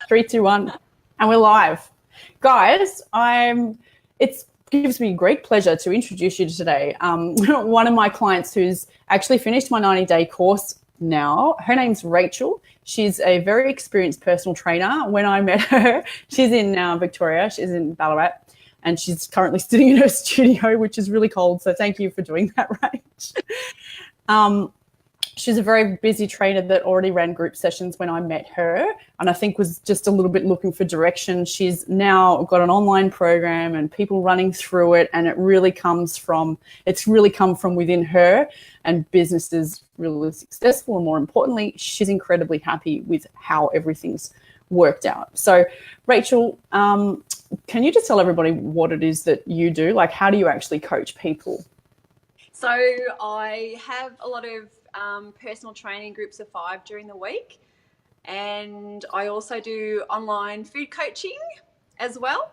3, 2, 1, and we're live. Guys, it gives me great pleasure to introduce you today. One of my clients who's actually finished my 90-day course now, her name's Rachel. She's a very experienced personal trainer. When I met her, she's in Victoria, she's in Ballarat, and she's currently sitting in her studio, which is really cold. So thank you for doing that, Rach. She's a very busy trainer that already ran group sessions when I met her, and I think was just a little bit looking for direction. She's now got an online program and people running through it, and it's really come from within her, and business is really successful. And more importantly, she's incredibly happy with how everything's worked out. So Rachel, can you just tell everybody what it is that you do? Like, how do you actually coach people? So I have a lot of personal training groups of 5 during the week, and I also do online food coaching as well.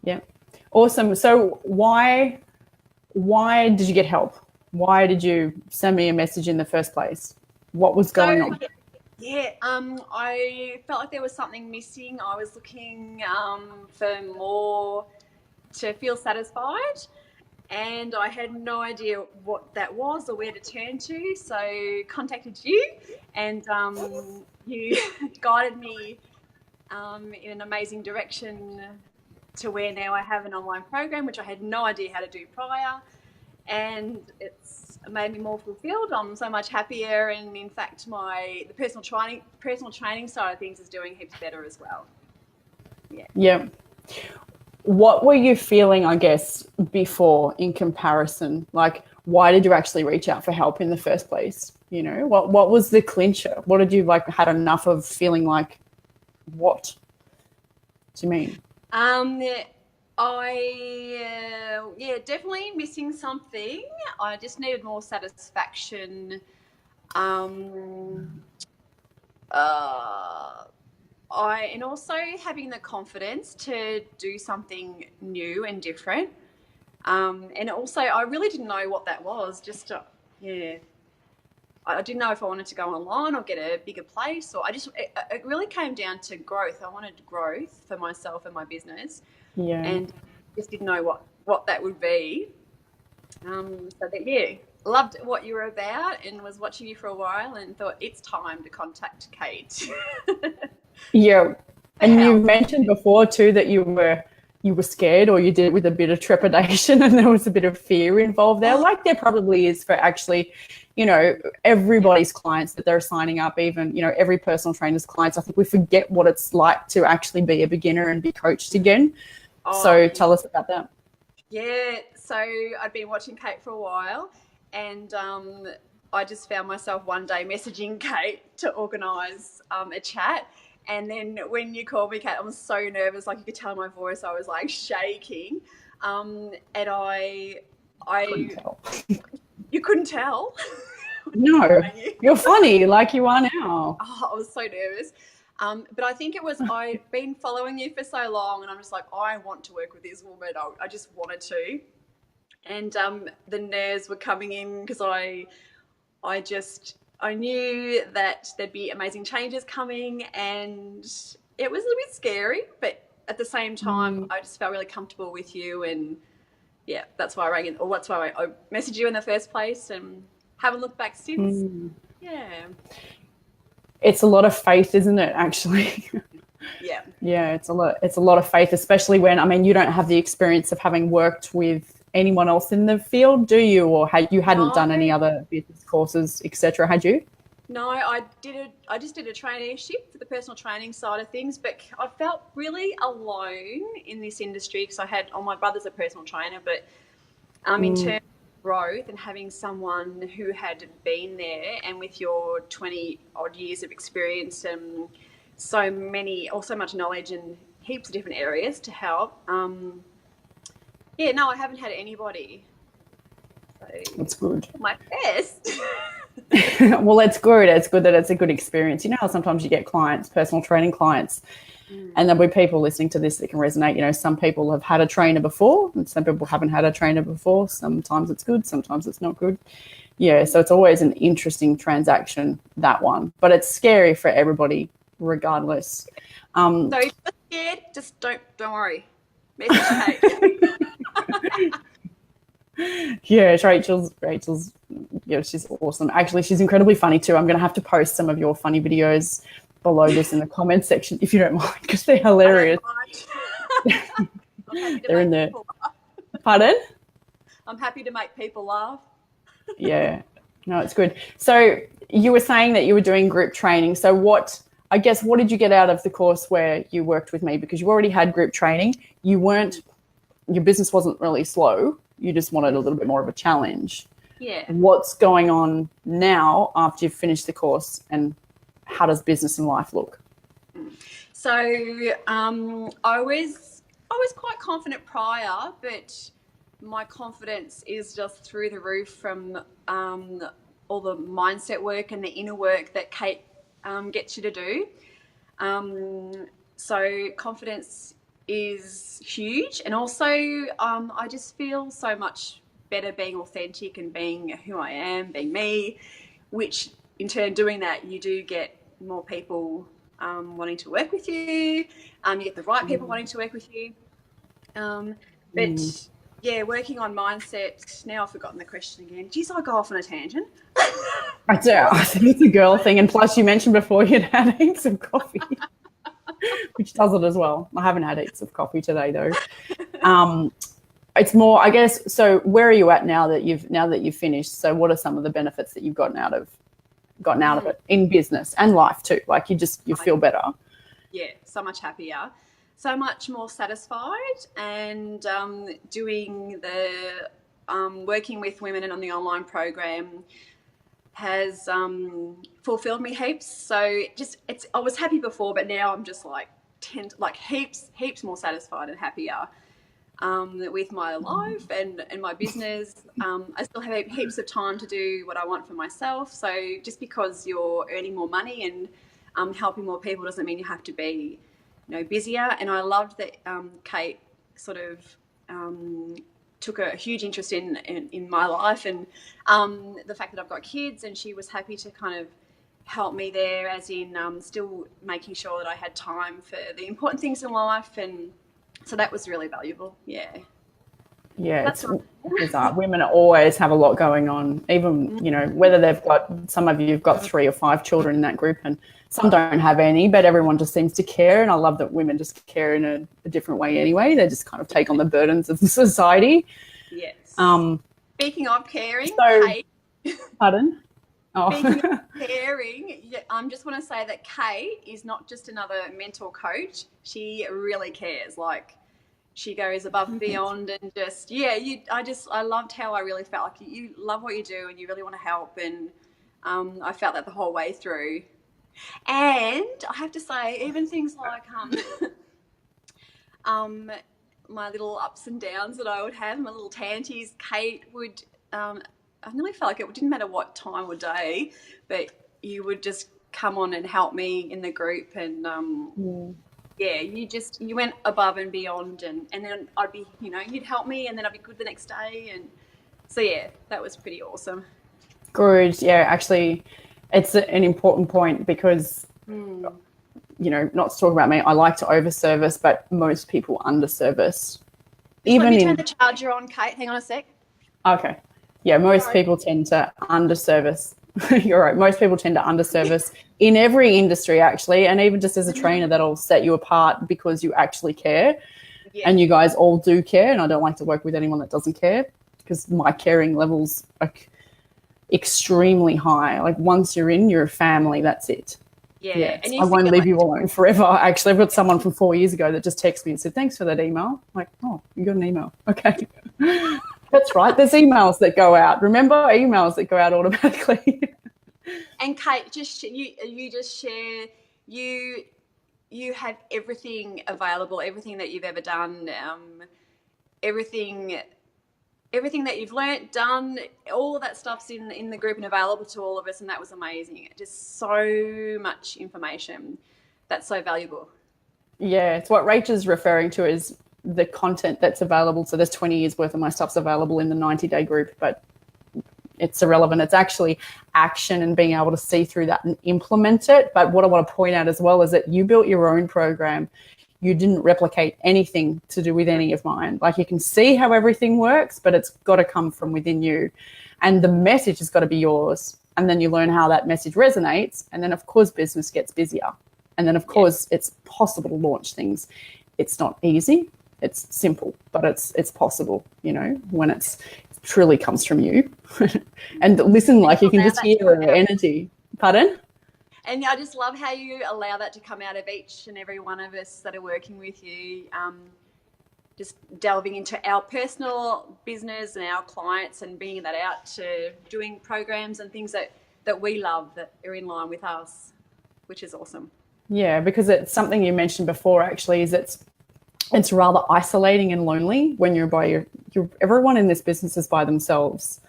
Yeah, awesome. So why did you get help? Why did you send me a message in the first place? What was going on? Yeah, I felt like there was something missing. I was looking for more to feel satisfied, and I had no idea what that was or where to turn to. So contacted you, and you guided me in an amazing direction to where now I have an online program, which I had no idea how to do prior, and it's made me more fulfilled. I'm so much happier, and in fact the personal training side of things is doing heaps better as well. Yeah. What were you feeling, I guess, before in comparison? Like, why did you actually reach out for help in the first place? You know, what was the clincher? What did you had enough of feeling like? What do you mean? Definitely missing something. I just needed more satisfaction. And also having the confidence to do something new and different. And also, I really didn't know what that was. I didn't know if I wanted to go online or get a bigger place, or it really came down to growth. I wanted growth for myself and my business. Yeah. And just didn't know what that would be. Loved what you were about and was watching you for a while and thought it's time to contact Kate. Yeah. And you mentioned before too that you were scared, or you did it with a bit of trepidation, and there was a bit of fear involved there. Like there probably is for actually, everybody's clients that they're signing up, even, every personal trainer's clients. I think we forget what it's like to actually be a beginner and be coached again. So tell us about that. Yeah. So I'd been watching Kate for a while, and I just found myself one day messaging Kate to organise a chat. And then when you called me, Kate, I was so nervous. Like, you could tell in my voice, I was like shaking. And I couldn't tell. You couldn't tell? No, you're funny like you are now. Oh, I was so nervous. But I think it was, I'd been following you for so long, and I'm just like, I want to work with this woman. I just wanted to. And the nerves were coming in because I knew that there'd be amazing changes coming, and it was a bit scary, but at the same time, I just felt really comfortable with you, and yeah, that's why I rang in, or that's why I messaged you in the first place, and haven't looked back since. Yeah. It's a lot of faith, isn't it, actually? Yeah. Yeah, it's a lot of faith, especially when, you don't have the experience of having worked with anyone else in the field, do you? Or you hadn't done any other business courses, etc., had you? No, I just did a traineeship for the personal training side of things, but I felt really alone in this industry because my brother's a personal trainer, but in terms of growth and having someone who had been there, and with your 20 odd years of experience and so much knowledge in heaps of different areas to help. I haven't had anybody. So that's good. My best. Well, it's good. It's good that it's a good experience. You know how sometimes you get clients, personal training clients, and there'll be people listening to this that can resonate. Some people have had a trainer before, and some people haven't had a trainer before. Sometimes it's good, sometimes it's not good. Yeah, so it's always an interesting transaction, that one. But it's scary for everybody regardless. So if you're scared, just don't worry. Message Kate. Yeah, Rachel's, yeah, she's awesome. Actually, she's incredibly funny too. I'm going to have to post some of your funny videos below this in the comments section if you don't mind, because they're hilarious. They're in there. Pardon? I'm happy to make people laugh. Yeah, no, it's good. So you were saying that you were doing group training. So what did you get out of the course where you worked with me? Because you already had group training. Your business wasn't really slow. You just wanted a little bit more of a challenge. Yeah. What's going on now after you've finished the course, and how does business and life look? So I was quite confident prior, but my confidence is just through the roof from all the mindset work and the inner work that Kate gets you to do. So confidence is huge, and also I just feel so much better being authentic and being who I am, being me, which in turn, doing that, you do get more people wanting to work with you. You get the right people wanting to work with you. But yeah, working on mindset. Now I've forgotten the question again. Geez, I go off on a tangent. I do. I think it's a girl thing, and plus you mentioned before you'd had heaps of coffee, which does it as well. I haven't had heaps of coffee today though. It's more, I guess. So where are you at now that you've finished? So what are some of the benefits that you've gotten out of it in business and life too? Like you feel better. Yeah, so much happier, so much more satisfied, and doing the working with women and on the online program has fulfilled me heaps. So I was happy before, but now I'm just like heaps more satisfied and happier with my life and my business. I still have heaps of time to do what I want for myself. So just because you're earning more money and helping more people doesn't mean you have to be, busier. And I loved that Kate sort of took a huge interest in my life and the fact that I've got kids, and she was happy to kind of help me there, as in still making sure that I had time for the important things in life. And so that was really valuable. Yeah. Yeah, it's bizarre. Women always have a lot going on, even, whether some of you've got 3 or 5 children in that group, and some don't have any, but everyone just seems to care. And I love that women just care in a different way anyway. They just kind of take on the burdens of the society. Yes. Speaking of caring, Kate. Pardon? Oh. Speaking of caring, I just want to say that Kate is not just another mental coach. She really cares. Like, she goes above and beyond, and just, I loved how I really felt like you love what you do and you really want to help. And I felt that the whole way through. And I have to say, even things like my little ups and downs that I would have, my little tanties, Kate would, I nearly felt like it didn't matter what time or day, but you would just come on and help me in the group. And you went above and beyond, and then I'd be, you'd help me, and then I'd be good the next day. And so, yeah, that was pretty awesome. Good. Yeah, actually, it's an important point because, not to talk about me, I like to overservice, but most people underservice. Let me turn the charger on, Kate. Hang on a sec. Okay. Yeah, most people tend to underservice. You're right. Most people tend to underservice in every industry, actually, and even just as a trainer, that'll set you apart because you actually care. Yeah. And you guys all do care, and I don't like to work with anyone that doesn't care, because my caring levels are extremely high. Like, once you're a family, that's it. Yeah. And I won't leave you alone forever. Actually, I've got someone from 4 years ago that just texted me and said, "Thanks for that email." I'm like, oh, you got an email. Okay. That's right. There's emails that go out. Remember, emails that go out automatically. And Kate, you just share, you have everything available, everything that you've ever done, everything that you've learnt, done, all of that stuff's in the group and available to all of us, and that was amazing. Just so much information that's so valuable. Yeah, it's what Rachel's referring to as the content that's available. So there's 20 years worth of my stuff's available in the 90-day group, but it's irrelevant. It's actually action and being able to see through that and implement it. But what I want to point out as well is that you built your own program. You didn't replicate anything to do with any of mine. Like, you can see how everything works, but it's got to come from within you. And the message has got to be yours. And then you learn how that message resonates. And then, of course, business gets busier. And then, of course, it's possible to launch things. It's not easy. It's simple, but it's possible, you know, when it truly comes from you. And listen, like, you can just hear the energy. Pardon? And I just love how you allow that to come out of each and every one of us that are working with you, just delving into our personal business and our clients and bringing that out to doing programs and things that we love that are in line with us, which is awesome. Yeah, because it's something you mentioned before, actually, is it's rather isolating and lonely when you're by everyone in this business is by themselves.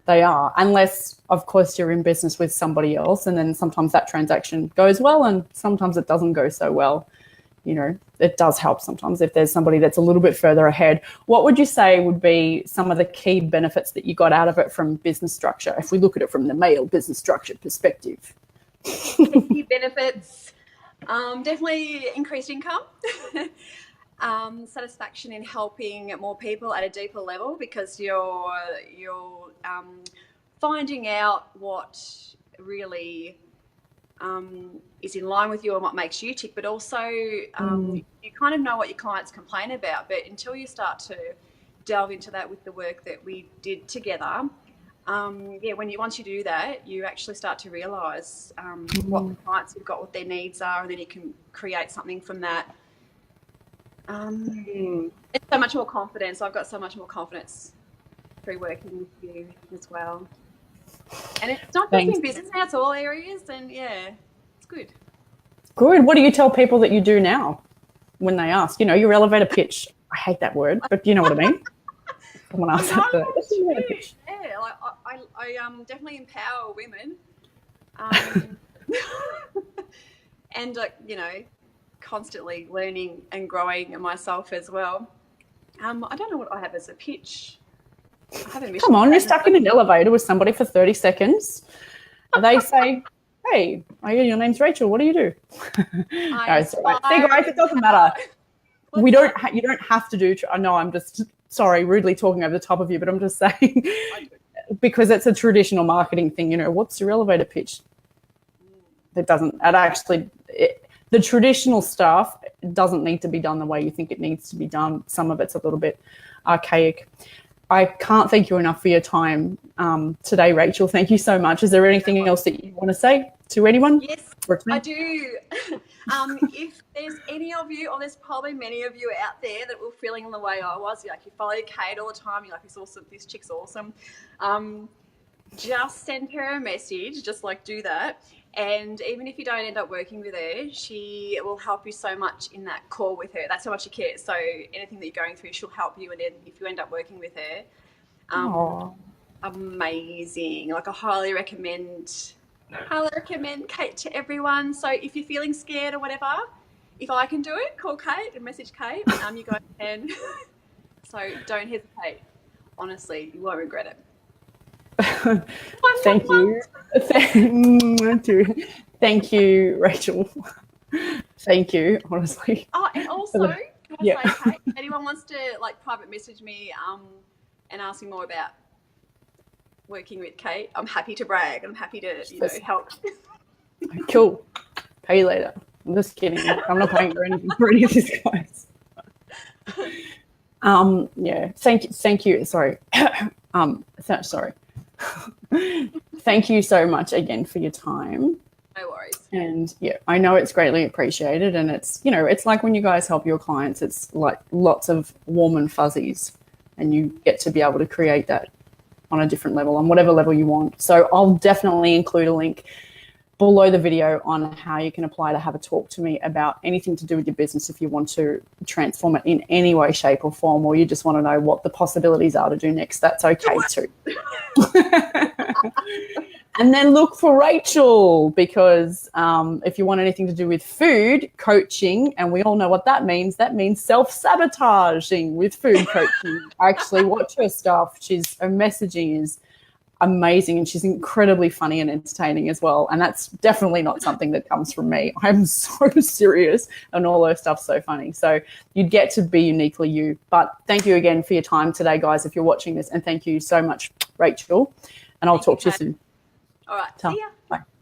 They are, unless, of course, you're in business with somebody else, and then sometimes that transaction goes well and sometimes it doesn't go so well. You know, it does help sometimes if there's somebody that's a little bit further ahead. What would you say would be some of the key benefits that you got out of it from business structure, if we look at it from the male business structure perspective? Key benefits, definitely increased income. Satisfaction in helping more people at a deeper level, because you're finding out what really is in line with you and what makes you tick, but also you kind of know what your clients complain about, but until you start to delve into that with the work that we did together, once you do that, you actually start to realise what the clients have got, what their needs are, and then you can create something from that. It's so much more confidence. I've got so much more confidence through working with you as well. And it's not just in business now, it's all areas, and yeah, it's good. Good. What do you tell people that you do now when they ask? You know, your elevator pitch. I hate that word, but you know what I mean? Someone asks that. Yeah, like I definitely empower women. And you know, constantly learning and growing myself as well. I don't know what I have as a pitch. Come on, you're stuck in an elevator with somebody for 30 seconds. They say, hey, your name's Rachel. What do you do? No, see, guys, it doesn't matter. You don't have to do. I know I'm just, sorry, rudely talking over the top of you, but I'm just saying because it's a traditional marketing thing. You know, what's your elevator pitch? The traditional stuff doesn't need to be done the way you think it needs to be done. Some of it's a little bit archaic. I can't thank you enough for your time today, Rachel. Thank you so much. Is there anything else that you want to say to anyone? Yes, I do. If there's any of you, or there's probably many of you out there that were feeling the way I was, like you follow Kate all the time, you're like, this awesome, this chick's awesome. Just send her a message, just like do that. And even if you don't end up working with her, she will help you so much in that call with her. That's how much she cares. So anything that you're going through, she'll help you. And then if you end up working with her, amazing. Like I highly recommend Kate to everyone. So if you're feeling scared or whatever, if I can do it, call Kate and message Kate. You guys can. So don't hesitate. Honestly, you won't regret it. Thank you. Thank you, Rachel. Thank you, honestly. Oh, and also, can I say, Kate, if anyone wants to like private message me and ask me more about working with Kate, I'm happy to brag. I'm happy to help. Cool. Pay you later. I'm just kidding. I'm not paying for anything for any of these guys. Thank you. Sorry. Sorry. Thank you so much again for your time. No worries. And yeah, I know it's greatly appreciated, and it's, you know, it's like when you guys help your clients, it's like lots of warm and fuzzies, and you get to be able to create that on a different level, on whatever level you want. So I'll definitely include a link below the video on how you can apply to have a talk to me about anything to do with your business if you want to transform it in any way, shape or form, or you just want to know what the possibilities are to do next. That's okay too. And then look for Rachel, because if you want anything to do with food coaching, and we all know what that means self-sabotaging with food coaching. Actually watch her stuff. Her messaging is amazing, and she's incredibly funny and entertaining as well. And that's definitely not something that comes from me. I'm so serious and all those stuff's so funny. So you'd get to be uniquely you. But thank you again for your time today, guys, if you're watching this. And thank you so much, Rachel. And I'll talk to you soon. All right. Ta. See ya. Bye.